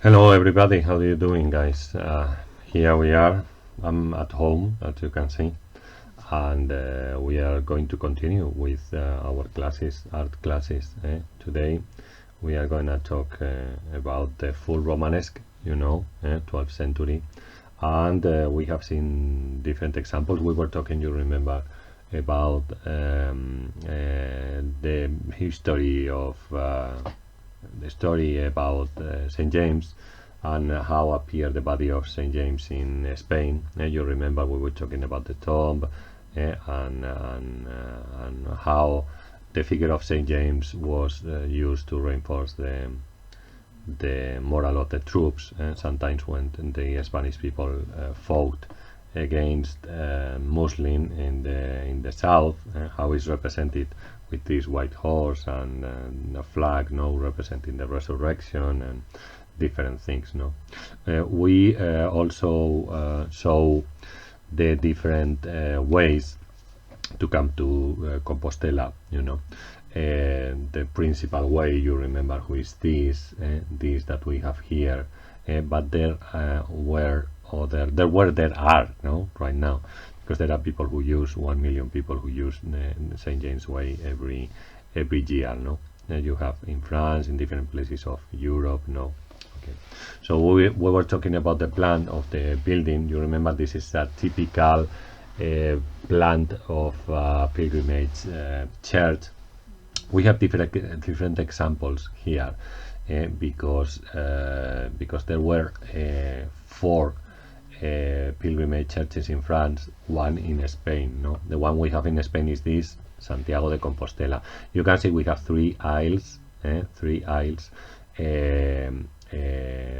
Hello everybody, how are you doing, guys? Here we are. I'm at home, as you can see, and we are going to continue with our classes, art classes. Today we are going to talk about the full Romanesque, 12th century, and we have seen different examples. We were talking, you remember, about the history of the story about St. James and how appeared the body of St. James in Spain. You remember we were talking about the tomb and how the figure of St. James was used to reinforce the morale of the troops. Sometimes when the Spanish people fought against Muslim in the south, how is represented with this white horse and a flag, representing the resurrection and different things. We also saw the different ways to come to Compostela. The principal way, you remember, who is this that we have here, but there are right now, because there are people who use 1 million people who use the St. James Way every year. You have in France, in different places of Europe. Okay. So we were talking about the plan of the building. You remember this is a typical plan of pilgrimage church. We have different examples here because there were 4 pilgrimage churches in France, 1 in Spain. The one we have in Spain is this Santiago de Compostela. You can see we have 3 aisles,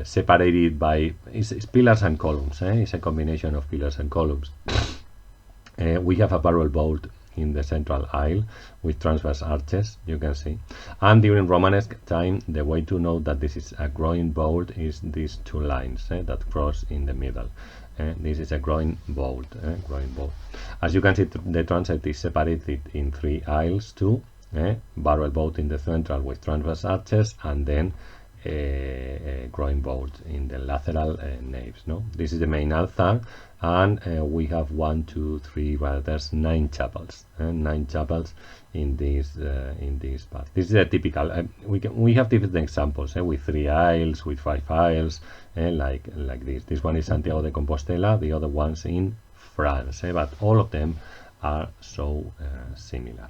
separated by it's pillars and columns. It's a combination of pillars and columns. We have a barrel vault in the central aisle with transverse arches, you can see. And during Romanesque time, the way to know that this is a groin vault is these 2 lines that cross in the middle. This is a groin vault. As you can see, the transept is separated in 3 aisles too. Barrel vault in the central with transverse arches, and then a groin vault in the lateral naves. This is the main altar, and we have 1, 2, 3. Well, there's 9 chapels. 9 chapels in this part. This is a typical. We have different examples with 3 aisles, with 5 aisles, like this. This one is Santiago de Compostela. The other ones in France. But all of them are so similar.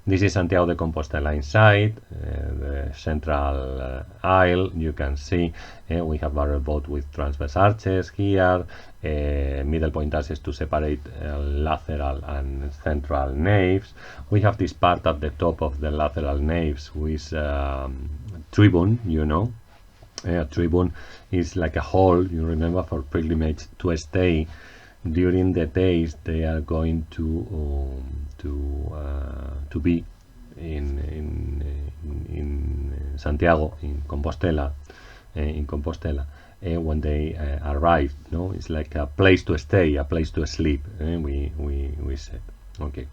This is Santiago de Compostela inside, the central aisle. You can see we have barrel vault with transverse arches here, middle point arches to separate lateral and central naves. We have this part at the top of the lateral naves with tribune. A tribune is like a hall, you remember, for pilgrimage to stay during the days they are going to be in Santiago, in Compostela, when they arrive. It's like a place to stay, a place to sleep. We said. Okay.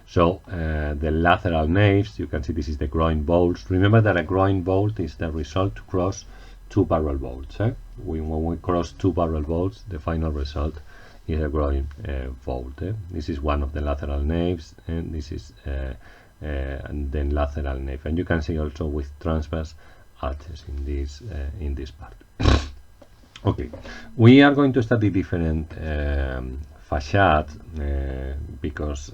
So the lateral naves, you can see this is the groin vaults. Remember that a groin vault is the result to cross 2 barrel vaults. When we cross 2 barrel vaults, the final result is a groin vault. This is one of the lateral naves, and this is and then lateral nave, and you can see also with transverse arches in this part. Okay, we are going to study different facades because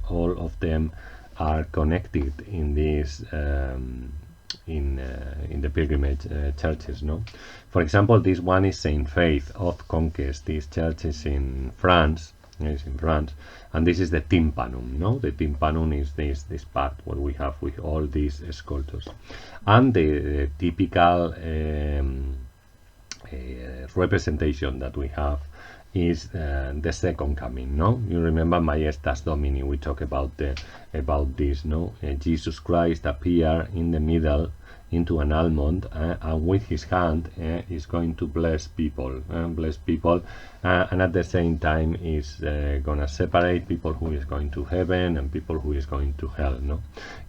all of them are connected in this in the pilgrimage churches. For example, this one is Saint Faith of Conquest. This church is in France. It's in France, and this is the tympanum. The tympanum is this part what we have with all these sculptures, and the typical representation that we have is the second coming. You remember Majestas Domini, we talk about this. Jesus Christ appear in the middle into an almond, and with his hand is going to bless people, and at the same time is gonna separate people who is going to heaven and people who is going to hell.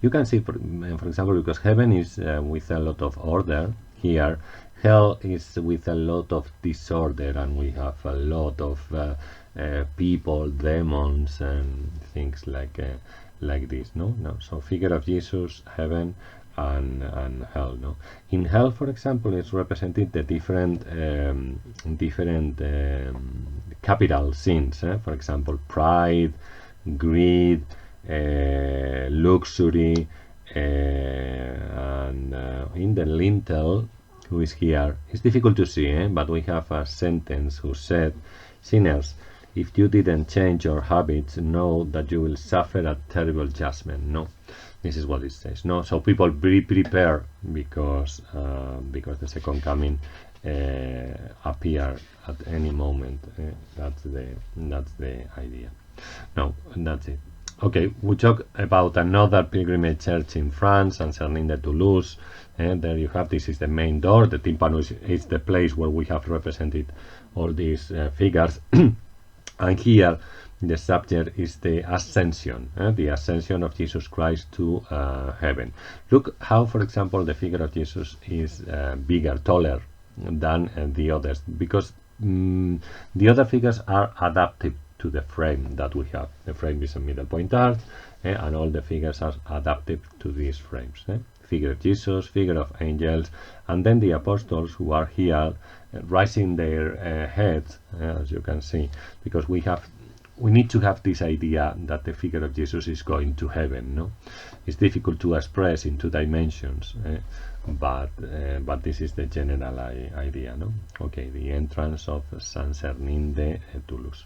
You can see, for example, because heaven is with a lot of order, here. Hell is with a lot of disorder, and we have a lot of people, demons, and things like this. No. So figure of Jesus, heaven, and hell. No. In hell, for example, is represented the different capital sins. For example, pride, greed, luxury, and in the lintel, who is here, it's difficult to see, but we have a sentence who said, "Sinners, if you didn't change your habits, know that you will suffer a terrible judgment." No, this is what it says. No, so people be prepared because the second coming appear at any moment. That's the idea. No, that's it. Okay, we talk about another pilgrimage church in France, Saint Sernin de Toulouse. And there you have, this is the main door. The tympanum is the place where we have represented all these figures. And here the subject is the ascension of Jesus Christ to heaven. Look how, for example, the figure of Jesus is bigger, taller than the others, because the other figures are adapted to the frame that we have. The frame is a middle point arch, and all the figures are adapted to these frames. Figure of Jesus, figure of angels, and then the apostles who are here raising their heads, as you can see, because we need to have this idea that the figure of Jesus is going to heaven. No, it's difficult to express in 2 dimensions, but this is the general idea. No, okay, the entrance of Saint Sernin de Toulouse,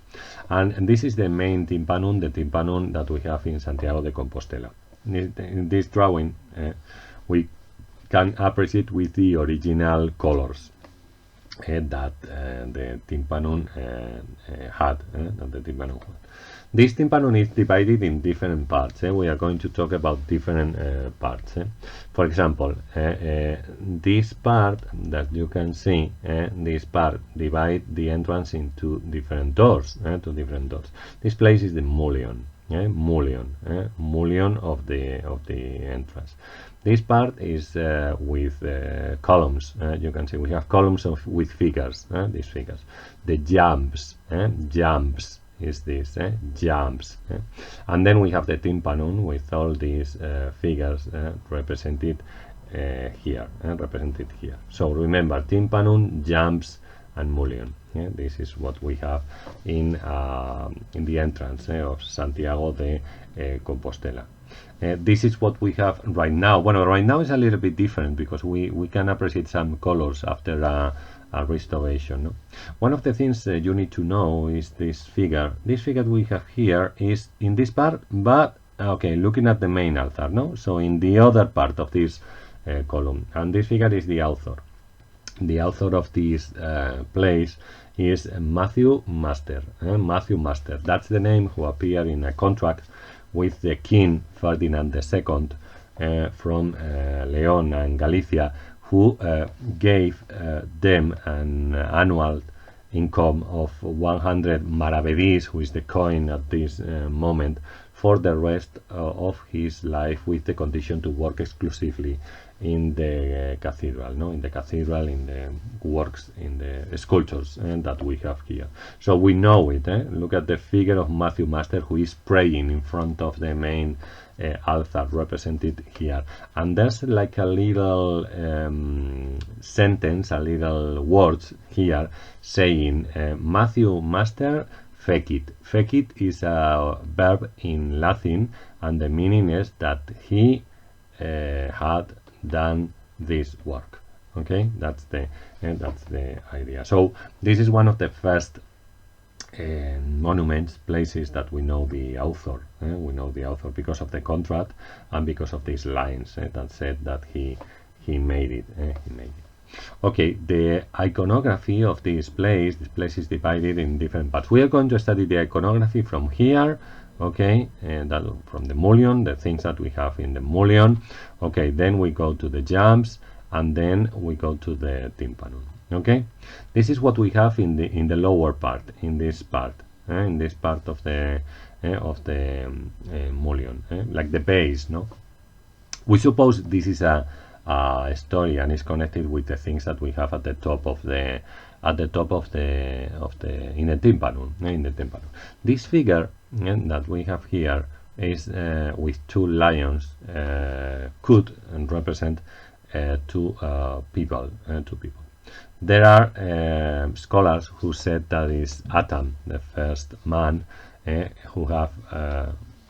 and this is the main tympanum, the tympanum that we have in Santiago de Compostela. In this drawing, we can appreciate with the original colors that the tympanum had. This tympanum is divided in different parts. We are going to talk about different parts. For example, this part that you can see, this part divide the entrance into different doors. This place is the mullion. Mullion of the entrance. This part is with columns. You can see we have columns with figures. These figures. The jumps. Jumps is this. Jumps. And then we have the tympanum with all these figures represented here. Represented here. So remember, tympanum, jumps, and mullion. This is what we have in the entrance of Santiago de Compostela. This is what we have right now. Well, right now is a little bit different because we can appreciate some colors after a restoration. No? One of the things you need to know is this figure. This figure we have here is in this part, but okay, looking at the main altar. No, so in the other part of this column, and this figure is the author. The author of this place is Matthew Master. Matthew Master. That's the name who appeared in a contract with the King Ferdinand II from León and Galicia, who gave them an annual income of 100 maravedís, who is the coin at this moment, for the rest of his life, with the condition to work exclusively in the cathedral, in the works, in the sculptures that we have here. So we know it. Look at the figure of Matthew Master, who is praying in front of the main altar represented here, and there's like a little sentence, a little words here saying Matthew Master fecit. Fecit is a verb in Latin, and the meaning is that he had done this work. Okay, that's the idea. So this is one of the first monuments, places that we know the author. We know the author because of the contract and because of these lines that said that he made it. Okay, the iconography of this place is divided in different parts. We are going to study the iconography from here, okay, and that from the mullion, the things that we have in the mullion. Okay, then we go to the jumps, and then we go to the tympanum. Okay, this is what we have in the lower part, in this part of the mullion, like the base. No, we suppose this is a story, and is connected with the things that we have at the top of the in the tympanum. This figure that we have here is with two lions, could represent two people. There are scholars who said that is Adam, the first man who have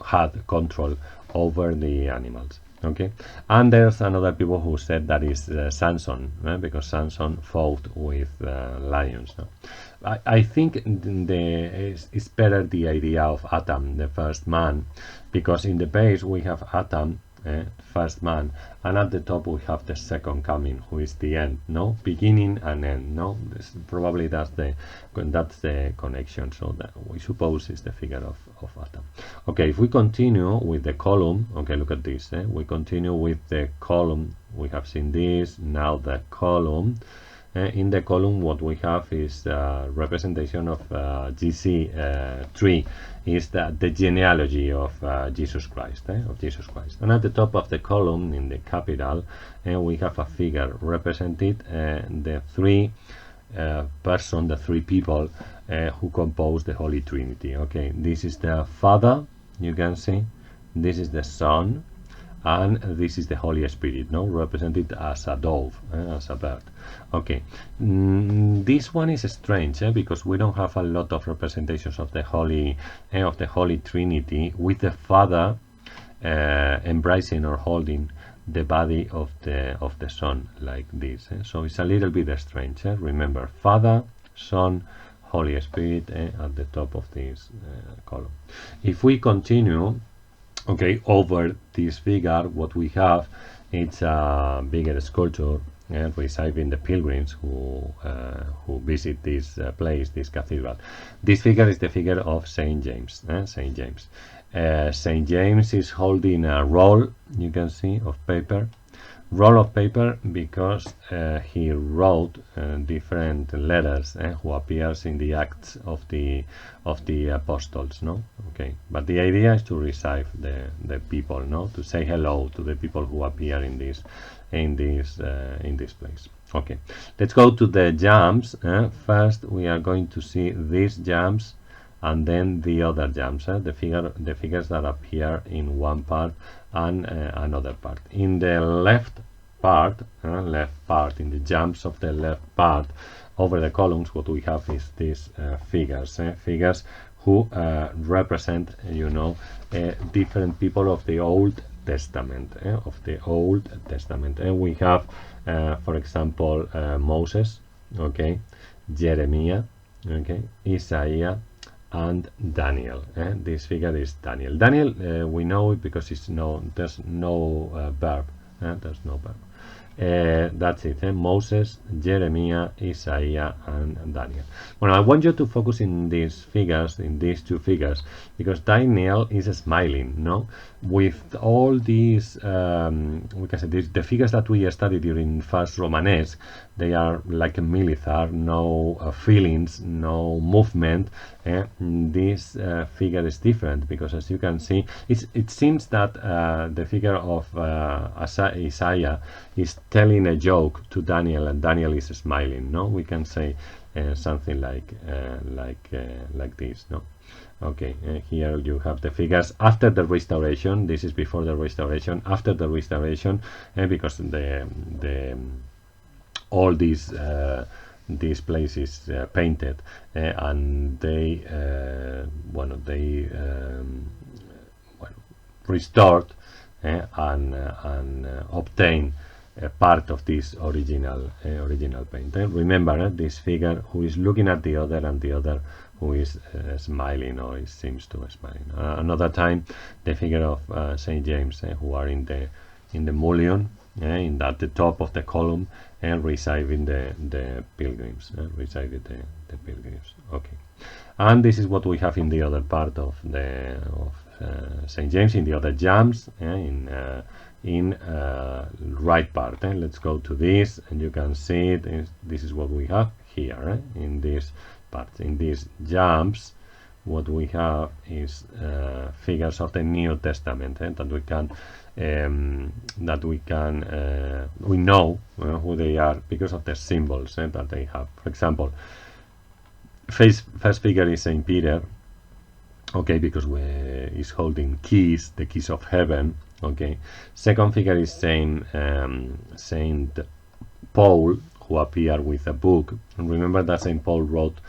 had control over the animals. Okay, and there's another people who said that is Samson, because Samson fought with lions. No? I think it's better the idea of Adam, the first man, because in the base we have Adam, first man, and at the top we have the second coming, who is the end, no, beginning and end, no. Probably that's the connection. So that we suppose is the figure of Adam. Okay, if we continue with the column, okay, look at this. We continue with the column. We have seen this. Now the column. In the column, what we have is representation of GC3, is the genealogy of Jesus Christ, And at the top of the column, in the capital, we have a figure represented the three person, the three people who compose the Holy Trinity. Okay, this is the Father, you can see. This is the Son, and this is the Holy Spirit, no, represented as a dove, as a bird. Okay, this one is strange because we don't have a lot of representations of the Holy Trinity with the Father embracing or holding the body of the Son like this. So it's a little bit strange. Remember, Father, Son, Holy Spirit at the top of this column. If we continue, okay, over this figure, what we have, it's a bigger sculpture receiving the pilgrims who visit this place, this cathedral. This figure is the figure of Saint James. Saint James. Saint James is holding a roll, you can see, of paper. Roll of paper because he wrote different letters who appears in the Acts of the Apostles, no? Okay, but the idea is to receive the people, no, to say hello to the people who appear in this place. Okay, let's go to the jumps. First, we are going to see these jumps, and then the other jumps, the figures that appear in one part and another part. In the left part, in the jumps of the left part, over the columns, what we have is these figures who represent, different people of the Old Testament, and we have, for example, Moses, okay, Jeremiah, okay, Isaiah, and Daniel. This figure is Daniel. Daniel, we know it because there's no verb. There's no verb. That's it. Moses, Jeremiah, Isaiah, and Daniel. Well, I want you to focus in these figures, in these two figures, because Daniel is smiling, no? With all these, we can say the figures that we studied during first Romanesque, they are like a military, no feelings, no movement. This figure is different because, as you can see, it seems that the figure of Isaiah is telling a joke to Daniel, and Daniel is smiling. No, we can say something like this. No, okay. Here you have the figures after the restoration. This is before the restoration. After the restoration, because all these place is painted, and they restored and obtained a part of this original paint. Remember this figure who is looking at the other, and the other who is smiling, or it seems to be smiling. Another time, the figure of Saint James, who are in the mullion, at the top of the column, and receiving the pilgrims, receiving the pilgrims. Okay, and this is what we have in the other part of Saint James, in the other jumps, in right part. Let's go to this, and you can see it. This is what we have here in this part. In these jumps, what we have is figures of the New Testament that we know who they are because of the symbols that they have. For example, first figure is Saint Peter, okay, because he's holding keys, the keys of heaven. Okay. Second figure is Saint Paul, who appeared with a book. And remember that Saint Paul wrote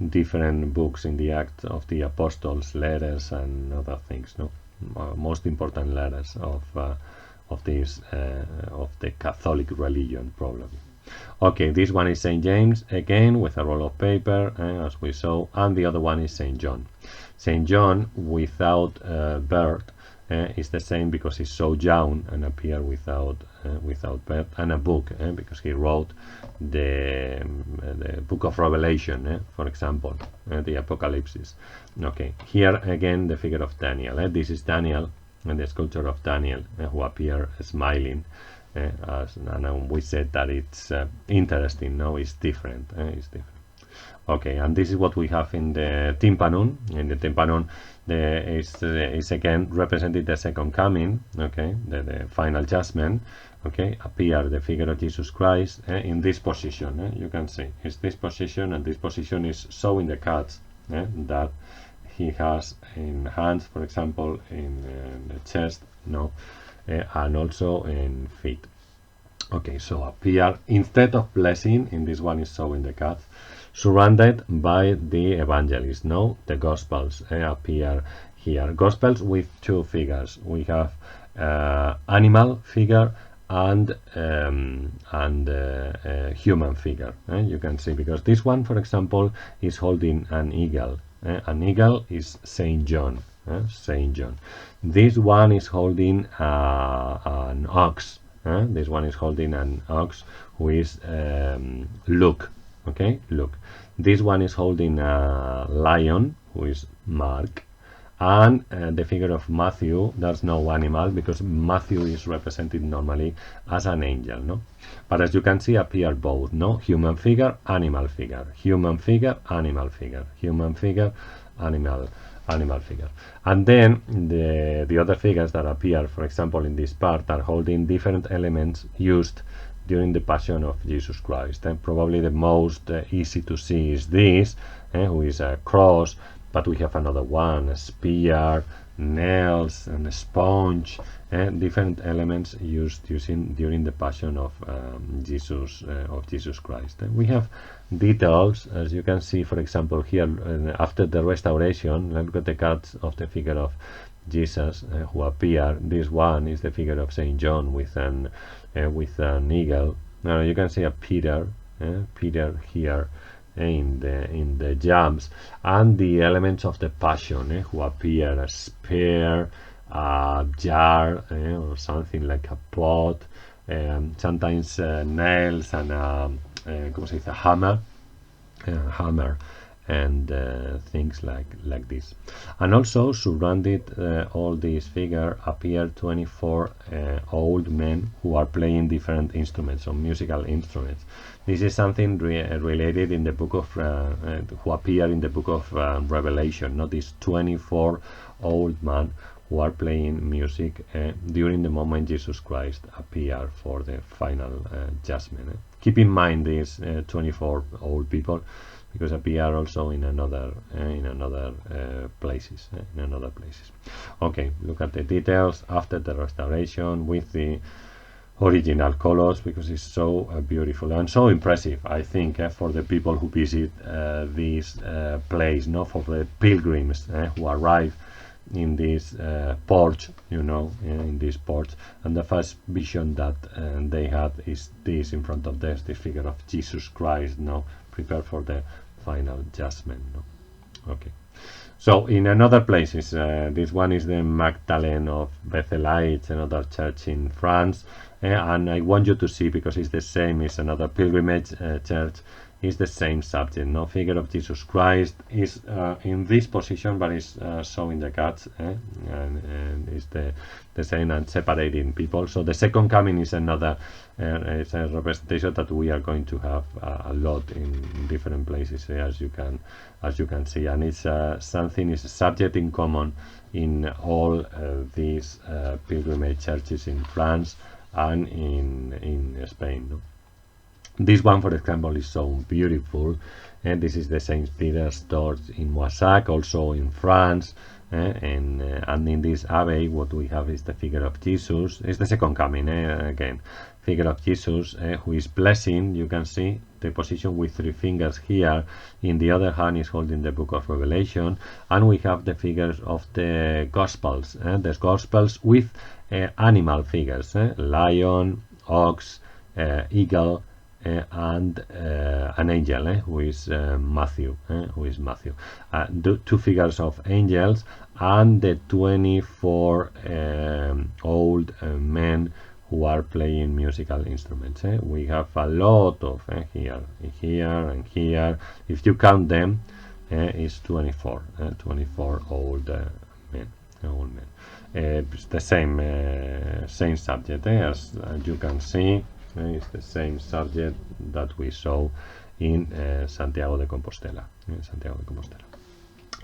different books in the Acts of the Apostles, letters and other things. No, most important letters of the Catholic religion, probably. Okay, this one is Saint James, again with a roll of paper, as we saw, and the other one is Saint John. Saint John without birth is the same because he's so young and appeared without birth, and a book because he wrote the book of Revelation, for example, the Apocalypse. Okay, here again the figure of Daniel. This is Daniel, and the sculpture of Daniel, who appear smiling. And we said that it's interesting. No, it's different. It's different. Okay, and this is what we have in the tympanum. In the tympanum, is again represented the second coming. Okay, the final judgment. Okay, appear the figure of Jesus Christ in this position. You can see it's this position, and this position is showing the cuts that he has in hands, for example, in the chest. No. And also in feet. Okay, so appear instead of blessing, in this one is showing the cat, surrounded by the evangelists. No, the Gospels appear here. Gospels with two figures. We have animal figure and human figure. You can see, because this one, for example, is holding an eagle. An eagle is Saint John. Saint John. This one is holding an ox. This one is holding an ox, who is Luke. Okay, Luke. This one is holding a lion, who is Mark. And the figure of Matthew, there's no animal, because Matthew is represented normally as an angel. No, but as you can see, appear both. No, human figure, animal figure, human figure, animal figure, human figure, animal figure. And then the other figures that appear, for example, in this part, are holding different elements used during the Passion of Jesus Christ. And probably the most easy to see is this, who is a cross, but we have another one, a spear, nails, and a sponge, different elements used during the Passion of Jesus Christ. We have details, as you can see, for example, here after the restoration. Let's look at the cuts of the figure of Jesus who appear. This one is the figure of Saint John with an eagle. Now you can see a Peter here in the jumps, and the elements of the Passion who appear: a spear, a jar, or something like a pot, sometimes nails, and a hammer, and things like this. And also surrounded all these figures appear 24 old men who are playing different instruments, or musical instruments. This is something related in the book of who appear in the book of Revelation. Not these 24 old men who are playing music during the moment Jesus Christ appear for the final judgment. Keep in mind these 24 old people, because appear also in another places. Okay, look at the details after the restoration with the original colors, because it's so beautiful and so impressive, I think, for the people who visit this place, for the pilgrims who arrive in this porch, in this porch. And the first vision that they had is this in front of them, the figure of Jesus Christ, prepared for the final judgment. Okay. So in another places, this one is the Magdalene of Bethel. It's another church in France. and I want you to see, because it's the same, it's another pilgrimage church, is the same subject. No, figure of Jesus Christ is in this position, but is showing the cuts, and is the same, and separating people. So the second coming is another it's a representation that we are going to have a lot in different places, as you can see, and it's something, is a subject in common in all these pilgrimage churches in France and in Spain. No? This one, for example, is so beautiful, and this is the Saint Peter's Church in Moissac, also in France, and in this abbey what we have is the figure of Jesus. It's the second coming, again, figure of Jesus who is blessing. You can see the position with 3 fingers here. In the other hand is holding the book of Revelation, and we have the figures of the Gospels, the Gospels with animal figures, lion, ox, eagle, and an angel, who is Matthew, the 2 figures of angels, and the 24 old men who are playing musical instruments. We have a lot of here, and here. If you count them, it's 24 old men. It's the same subject, as you can see. It's the same subject that we saw in Santiago de Compostela.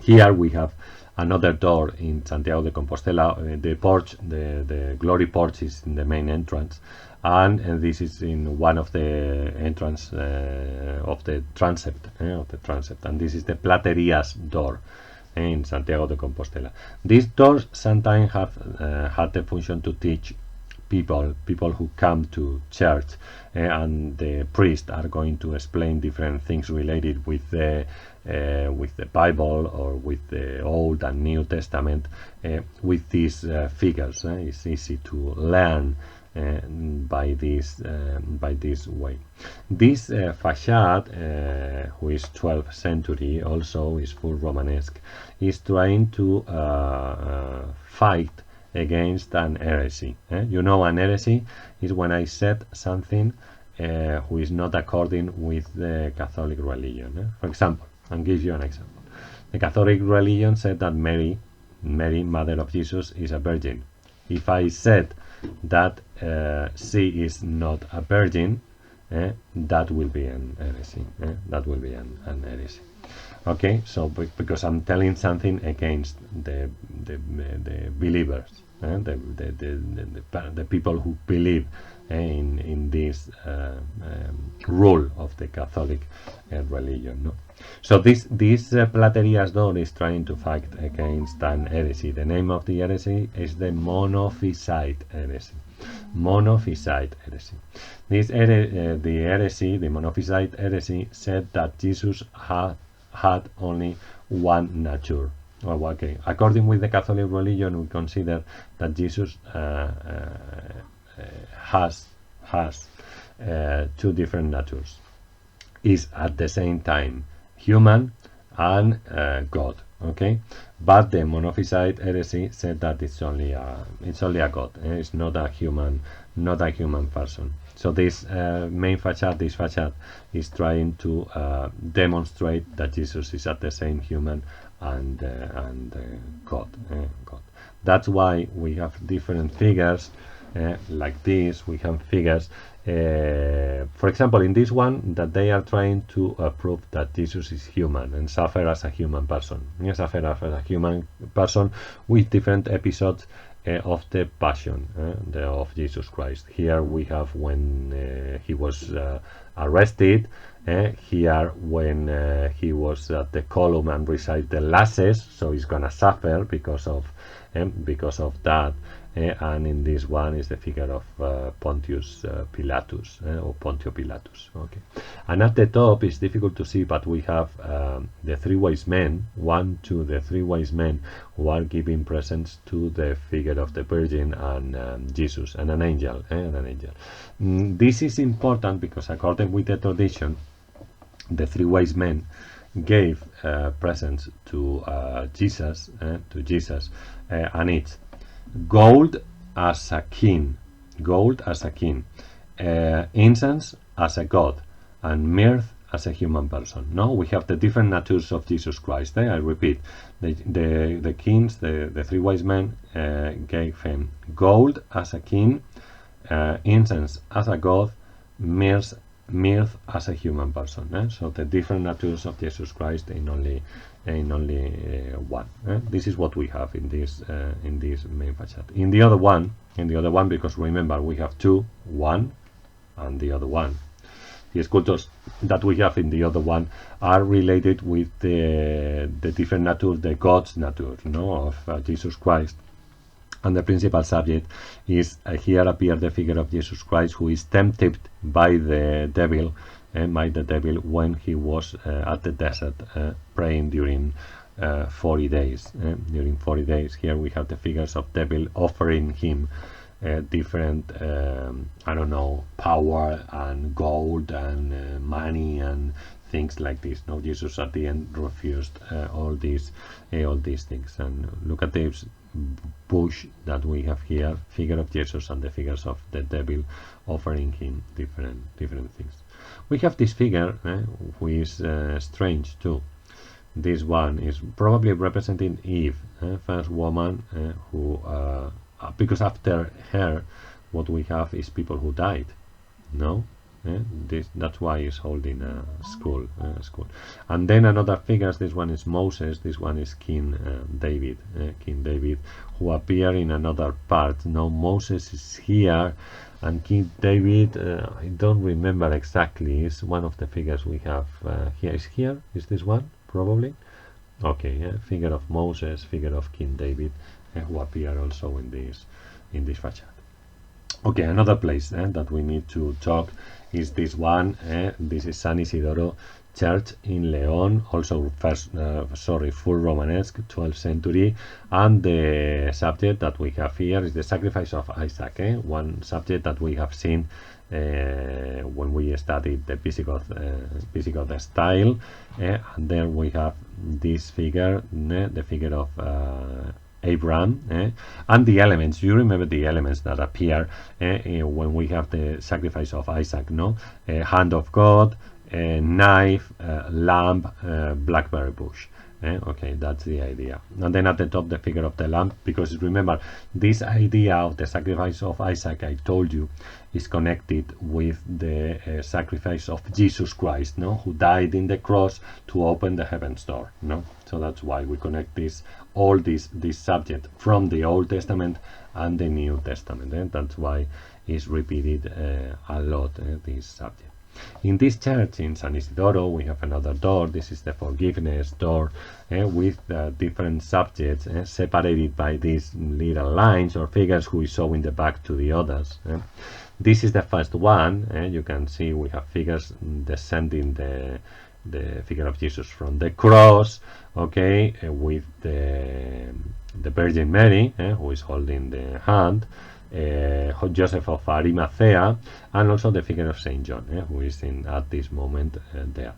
Here we have another door in Santiago de Compostela. The porch, the Glory Porch, is in the main entrance, and this is in one of the entrance of the transept, and this is the Platerias door in Santiago de Compostela. These doors sometimes have had the function to teach people who come to church, and the priests are going to explain different things related with the Bible or with the Old and New Testament with these figures. It's easy to learn by this way. This facade, who is 12th century, also is full Romanesque, is trying to fight against an heresy. You know, an heresy is when I said something who is not according with the Catholic religion. For example, I'll give you an example. The Catholic religion said that Mary, Mother of Jesus, is a virgin. If I said that she is not a virgin, that will be an heresy. That will be an heresy. Okay, so because I'm telling something against the believers, the people who believe in this rule of the Catholic religion. No? So this Platerias door is trying to fight against an heresy. The name of the heresy is the Monophysite heresy. Monophysite heresy. The heresy, the Monophysite heresy, said that Jesus had only one nature. Well, okay. According with the Catholic religion, we consider that Jesus has 2 different natures. Is at the same time human and God. Okay, but the Monophysite heresy said that it's only a God. It's not a human person. So this main facade, this facade, is trying to demonstrate that Jesus is at the same human and God. That's why we have different figures like this. We have figures, for example, in this one, that they are trying to prove that Jesus is human and suffer as a human person. Suffer as a human person with different episodes of the Passion of Jesus Christ. Here we have when he was arrested. Here when he was at the column and recited the lasses, so he's gonna suffer because of that. And in this one is the figure of Pontius Pilatus, or Pontio Pilatus. Okay, and at the top it's difficult to see, but we have the 3 wise men, the 3 wise men who are giving presents to the figure of the Virgin and Jesus and an angel. This is important because according with the tradition, the 3 wise men gave presents to Jesus, and it's gold as a king. gold as a king, incense as a god, and myrrh as a human person. No, we have the different natures of Jesus Christ. I repeat, the kings, the three wise men gave him gold as a king, incense as a god, myrrh as a human person. So the different natures of Jesus Christ in only one. This is what we have in this main facade. In the other one, because remember we have two, one and the other one. The sculptures that we have in the other one are related with the different natures, the God's nature, of Jesus Christ. And the principal subject is here appear the figure of Jesus Christ, who is tempted by the devil, when he was at the desert praying during 40 days. During 40 days, here we have the figures of devil offering him different, power and gold and money and things like this. No, Jesus at the end refused all these things. And look at this bush that we have here, figure of Jesus and the figures of the devil offering him different things. We have this figure who is strange too. This one is probably representing Eve, first woman who because after her what we have is people who died. No, that's why he's holding a skull. And then another figures. This one is Moses. This one is King David. King David, who appear in another part. No, Moses is here, and King David. I don't remember exactly. Is one of the figures we have here. Is this one probably? Okay, figure of Moses, figure of King David, who appear also in this facade. Okay, another place that we need to talk is this one. This is San Isidoro Church in León, also full Romanesque, 12th century, and the subject that we have here is the sacrifice of Isaac. One subject that we have seen when we studied the Visigoth style, and there we have this figure, the figure of Abraham, and the elements. You remember the elements that appear when we have the sacrifice of Isaac, no? Hand of God, knife, lamb, blackberry bush. Okay, that's the idea. And then at the top the figure of the lamb, because remember this idea of the sacrifice of Isaac, I told you, is connected with the sacrifice of Jesus Christ, who died in the cross to open the heaven's door. So that's why we connect this subject from the Old Testament and the New Testament. That's why it's repeated a lot, this subject. In this church in San Isidoro we have another door. This is the forgiveness door, with different subjects separated by these little lines or figures who is showing the back to the others. This is the first one. You can see we have figures descending the figure of Jesus from the cross, okay, with the Virgin Mary, who is holding the hand, Joseph of Arimathea, and also the figure of Saint John, who is at this moment there.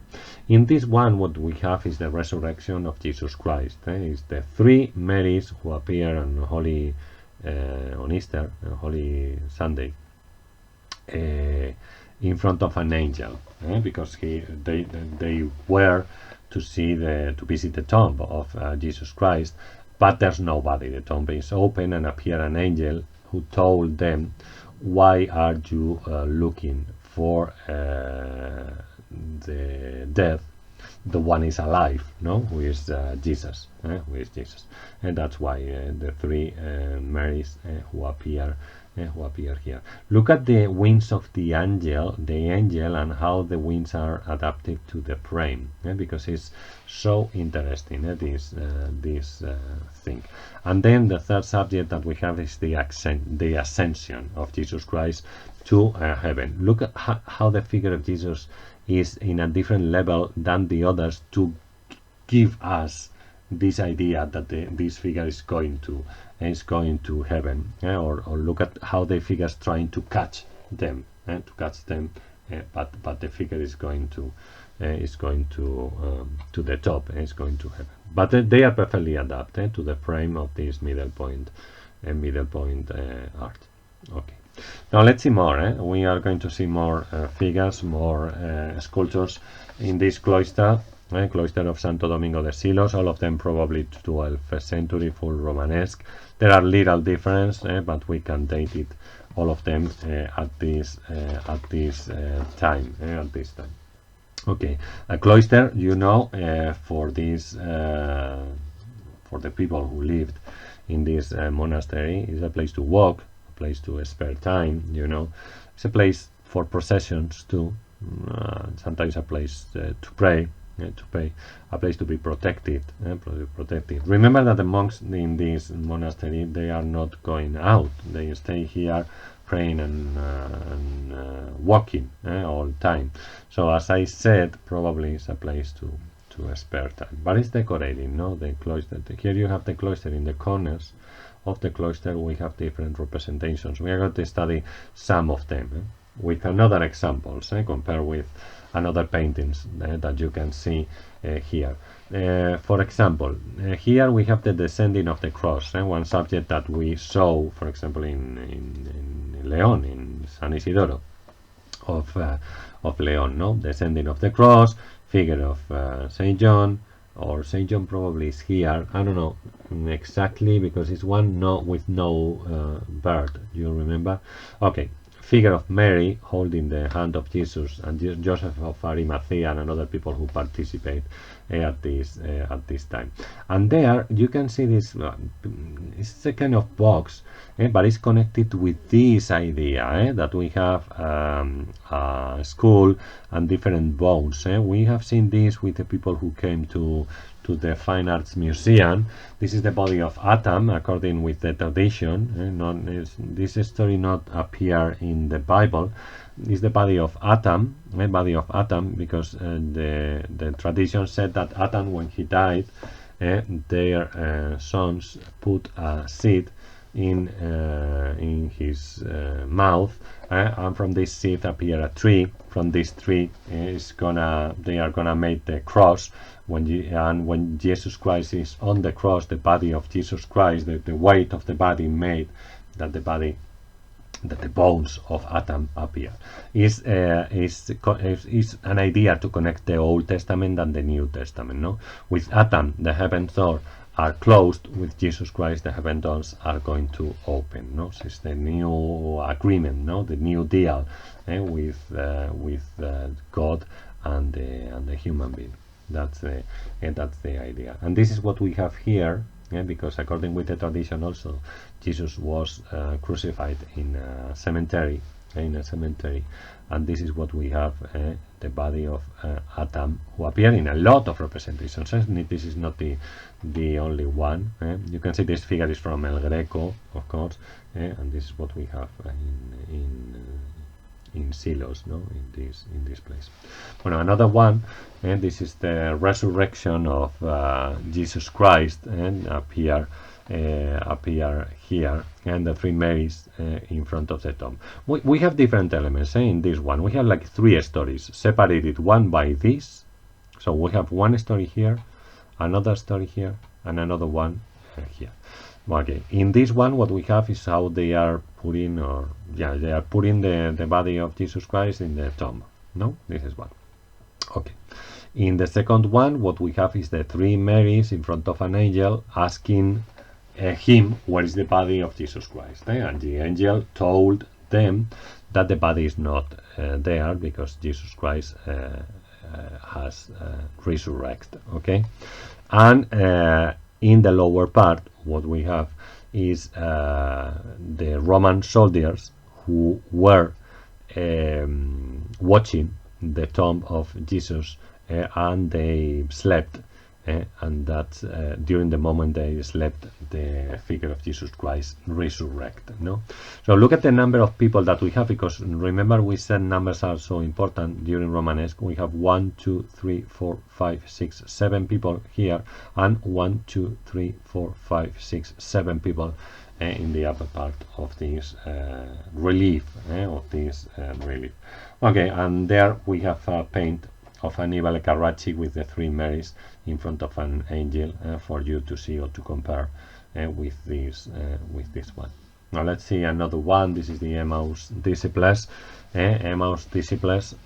In this one, what we have is the resurrection of Jesus Christ. It's the three Marys who appear on Easter, Holy Sunday, in front of an angel, because they were to visit the tomb of Jesus Christ, but there's nobody. The tomb is open, and appear an angel who told them, why are you looking for the dead? The one is alive, who is Jesus, and that's why the three Marys who appear here. Look at the wings of the angel, and how the wings are adapted to the frame, because it's so interesting, this thing. And then the third subject that we have is the ascension of Jesus Christ to heaven. Look at how the figure of Jesus is in a different level than the others, to give us this idea that this figure is going to heaven, or look at how the figures trying to catch them, but the figure is going to the top, is going to heaven. But they are perfectly adapted to the frame of this middle point art. Okay. Now let's see more. We are going to see more figures, more sculptures in this cloister, cloister of Santo Domingo de Silos, all of them probably 12th century, full Romanesque. There are little difference, but we can date it, all of them at this time. Okay, a cloister, you know, for this, for the people who lived in this monastery, is a place to walk, a place to spare time. You know, it's a place for processions too. Sometimes a place to pray. A place to be protected. Remember that the monks in this monastery, they are not going out. They stay here praying and walking all the time. So as I said, probably it's a place to spare time. But it's decorating, no? The cloister. Here you have the cloister. In the corners of the cloister we have different representations. We are going to study some of them with another examples, compare with another paintings that you can see here. For example, here we have the descending of the cross, one subject that we saw, for example, in León, in San Isidoro of León, no? Descending of the cross, figure of Saint John, or Saint John probably is here. I don't know exactly, because it's one with no bird. You remember? Okay. Figure of Mary holding the hand of Jesus, and Joseph of Arimathea and other people who participate at this time. And there you can see this. It's a kind of box, but it's connected with this idea that we have a skull and different bones. We have seen this with the people who came to the Fine Arts Museum. This is the body of Adam, according with the tradition. This story not appear in the Bible. It's the body of Adam, because the tradition said that Adam, when he died, their sons put a seed in his mouth, and from this seed appear a tree. From this tree they are gonna make the cross. When Jesus Christ is on the cross, the body of Jesus Christ, the weight of the body made that the bones of Adam appear. Is an idea to connect the Old Testament and the New Testament. No, with Adam the heavens door are closed. With Jesus Christ the heaven doors are going to open. No, so it's the new agreement. No, the new deal with God and the human being. That's the idea, and this is what we have here, because according with the tradition also, Jesus was crucified in a cemetery, and this is what we have, the body of Adam, who appear in a lot of representations. This is not the only one. You can see this figure is from El Greco, of course, and this is what we have in Silos, no, in this place. Well, another one, and this is the resurrection of Jesus Christ, and appear here, and the three Marys in front of the tomb. We have different elements in this one. We have like three stories separated, one by this. So we have one story here, another story here, and another one here. Okay, in this one what we have is how they are putting, the body of Jesus Christ in the tomb. No, this is one. Okay, in the second one what we have is the three Marys in front of an angel asking him where is the body of Jesus Christ, and the angel told them that the body is not there, because Jesus Christ has resurrected. Okay, and in the lower part what we have is the Roman soldiers who were watching the tomb of Jesus, and they slept, and that during the moment they slept, the figure of Jesus Christ resurrected. No, so look at the number of people that we have, because remember we said numbers are so important during Romanesque. We have 1, 2, 3, 4, 5, 6, 7 people here, and 1, 2, 3, 4, 5, 6, 7 people in the upper part of this relief. Okay, and there we have a paint of Annibale Carracci with the three Marys in front of an angel, for you to see or to compare with this one. Now let's see another one. This is the Emmaus Disciples. Emmaus Disciples.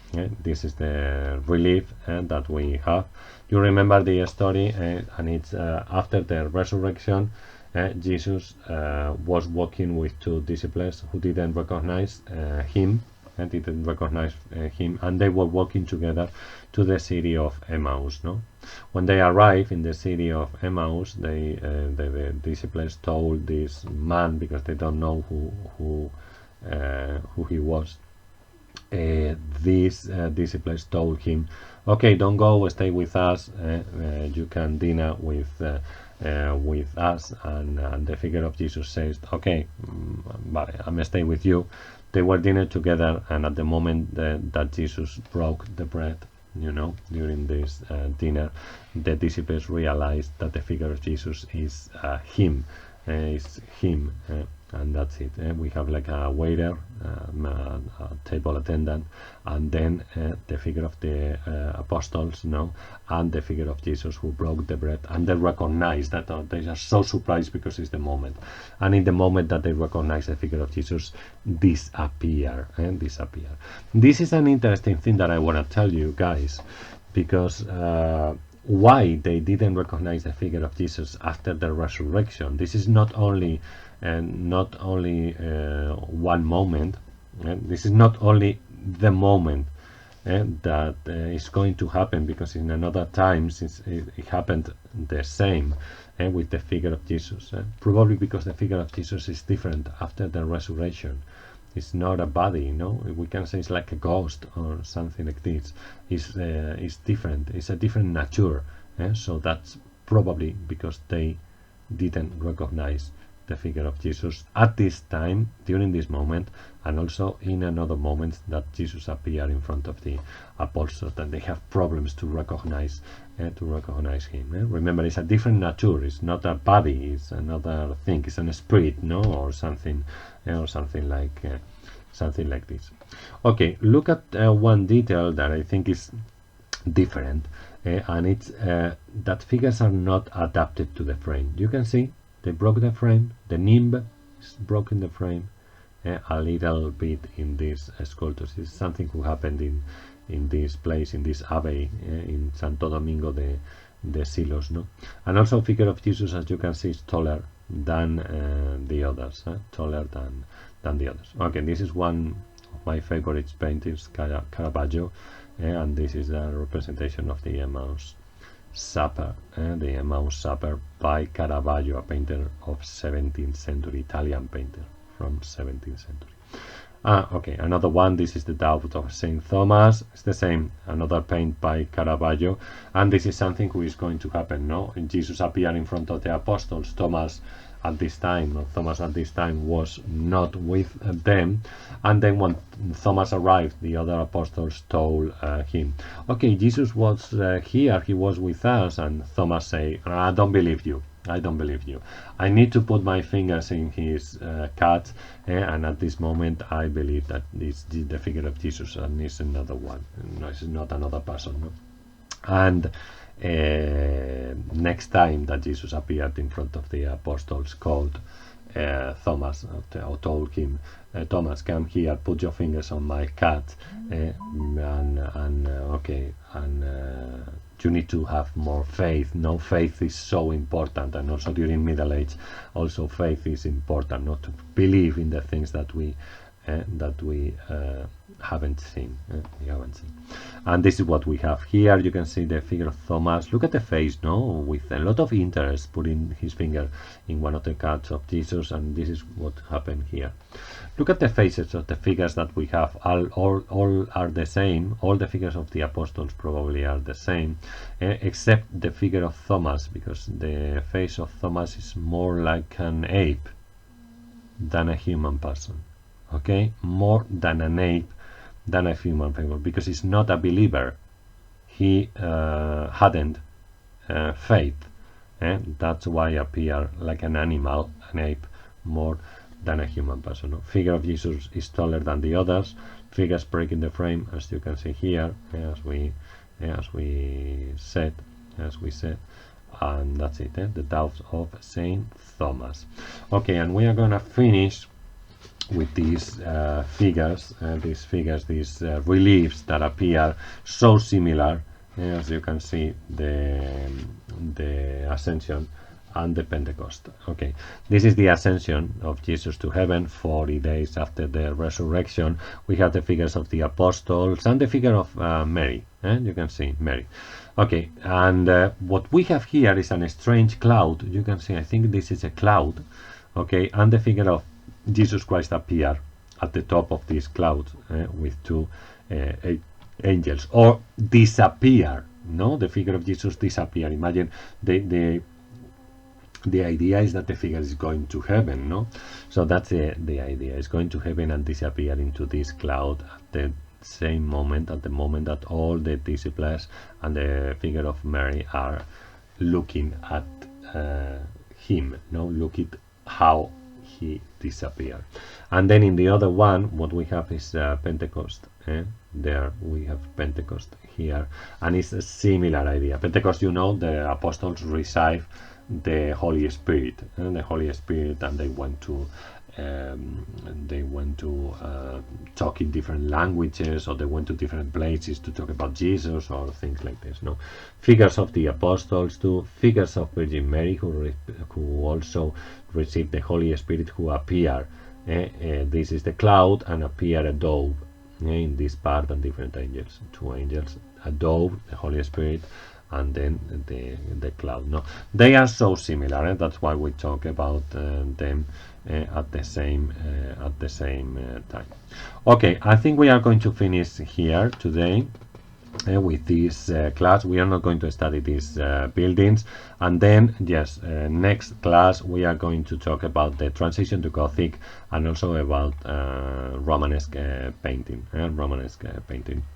This is the relief that we have. You remember the story, and it's after the resurrection. Jesus was walking with two disciples who didn't recognize him, and they were walking together to the city of Emmaus. No, when they arrived in the city of Emmaus, the disciples told this man, because they don't know who he was. These disciples told him, "Okay, don't go, stay with us. You can dinner with us." And the figure of Jesus says, "Okay, I'm stay with you." They were dinner together, and at the moment that Jesus broke the bread, during this dinner, the disciples realized that the figure of Jesus is him. And that's it. We have like a waiter, a table attendant, and then the figure of the apostles, and the figure of Jesus who broke the bread, and they recognize that. They are so surprised because it's the moment, and in the moment that they recognize the figure of Jesus, disappear. This is an interesting thing that I want to tell you guys, because why they didn't recognize the figure of Jesus after the resurrection. This is not only one moment. This is not only the moment that is going to happen, because in another times it happened the same with the figure of Jesus. Probably because the figure of Jesus is different after the resurrection. It's not a body, we can say it's like a ghost or something like this. It's different. It's a different nature. So that's probably because they didn't recognize the figure of Jesus at this time, during this moment, and also in another moment that Jesus appeared in front of the apostles, that they have problems to recognize him. Remember, it's a different nature. It's not a body. It's another thing. It's a spirit, or something like this. Okay, look at one detail that I think is different, and it's that figures are not adapted to the frame. You can see they broke the frame. The nimb is broken the frame a little bit in these sculptures. It's something who happened in this place, in this abbey in Santo Domingo de Silos. And also figure of Jesus, as you can see, is taller than the others. Taller than the others. Okay, this is one of my favorite paintings, Caravaggio, and this is a representation of the Emmaus Supper, the Emmaus Supper by Caravaggio, a painter of 17th century, Italian painter from 17th century. Okay, another one. This is the Doubt of Saint Thomas. It's the same, another paint by Caravaggio, and this is something who is going to happen. Jesus appeared in front of the apostles. Thomas at this time was not with them, and then when Thomas arrived, the other apostles told him, "Okay, Jesus was here, he was with us," and Thomas say, "I don't believe you. I need to put my fingers in his cut, and at this moment I believe that this is the figure of Jesus, and it's another one. No, it's not another person." And next time that Jesus appeared in front of the apostles, called Thomas, or told him, "Thomas, come here, put your fingers on my cut, you need to have more faith." Faith is so important, and also during Middle Age, also faith is important, not to believe in the things that we haven't seen. And this is what we have here. You can see the figure of Thomas. Look at the face, with a lot of interest, putting his finger in one of the cuts of Jesus, and this is what happened here. Look at the faces of the figures that we have. All are the same. All the figures of the apostles probably are the same, except the figure of Thomas, because the face of Thomas is more like an ape than a human person. Okay, more than an ape than a human figure, because he's not a believer. He hadn't faith, that's why appear like an animal, an ape, more than a human person. Figure of Jesus is taller than the others. Figures breaking the frame, as you can see here, as we said, and that's it. The Doubt of Saint Thomas. Okay, and we are gonna finish with these figures, these reliefs that appear so similar, as you can see, the Ascension and the Pentecost. Okay, this is the ascension of Jesus to heaven 40 days after the resurrection. We have the figures of the apostles and the figure of Mary. You can see Mary. Okay, and what we have here is a strange cloud. You can see, I think this is a cloud. Okay, and the figure of Jesus Christ appear at the top of this cloud with two angels, or disappear. No, the figure of Jesus disappear. Imagine the idea is that the figure is going to heaven, no? So that's the idea. It's going to heaven and disappear into this cloud at the same moment, at the moment that all the disciples and the figure of Mary are looking at him, no? Look at how he disappeared. And then in the other one, what we have is Pentecost. There we have Pentecost here, and it's a similar idea. Pentecost, you know, the apostles receive the Holy Spirit, and they went to talk in different languages, or they went to different places to talk about Jesus, or things like this. No, figures of the apostles too, figures of Virgin Mary who also received the Holy Spirit, who appear. This is the cloud, and appear a dove in this part, and different angels, two angels, a dove, the Holy Spirit, and then the cloud. No, they are so similar, that's why we talk about them at the same time. Okay, I think we are going to finish here today with this class. We are not going to study these buildings, and then yes, next class we are going to talk about the transition to Gothic, and also about Romanesque painting.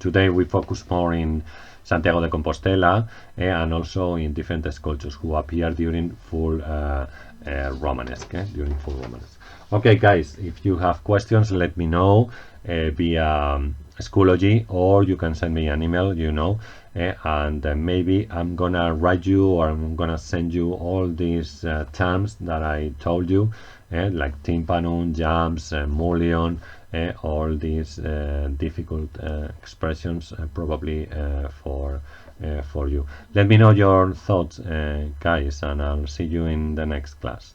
Today we focus more in Santiago de Compostela, and also in different sculptures who appear during full Romanesque. Okay, guys, if you have questions, let me know via Schoology, or you can send me an email, and maybe I'm gonna write you, or I'm gonna send you all these terms that I told you, like tympanum, jams, mullion, all these difficult expressions, probably for you. Let me know your thoughts, guys, and I'll see you in the next class.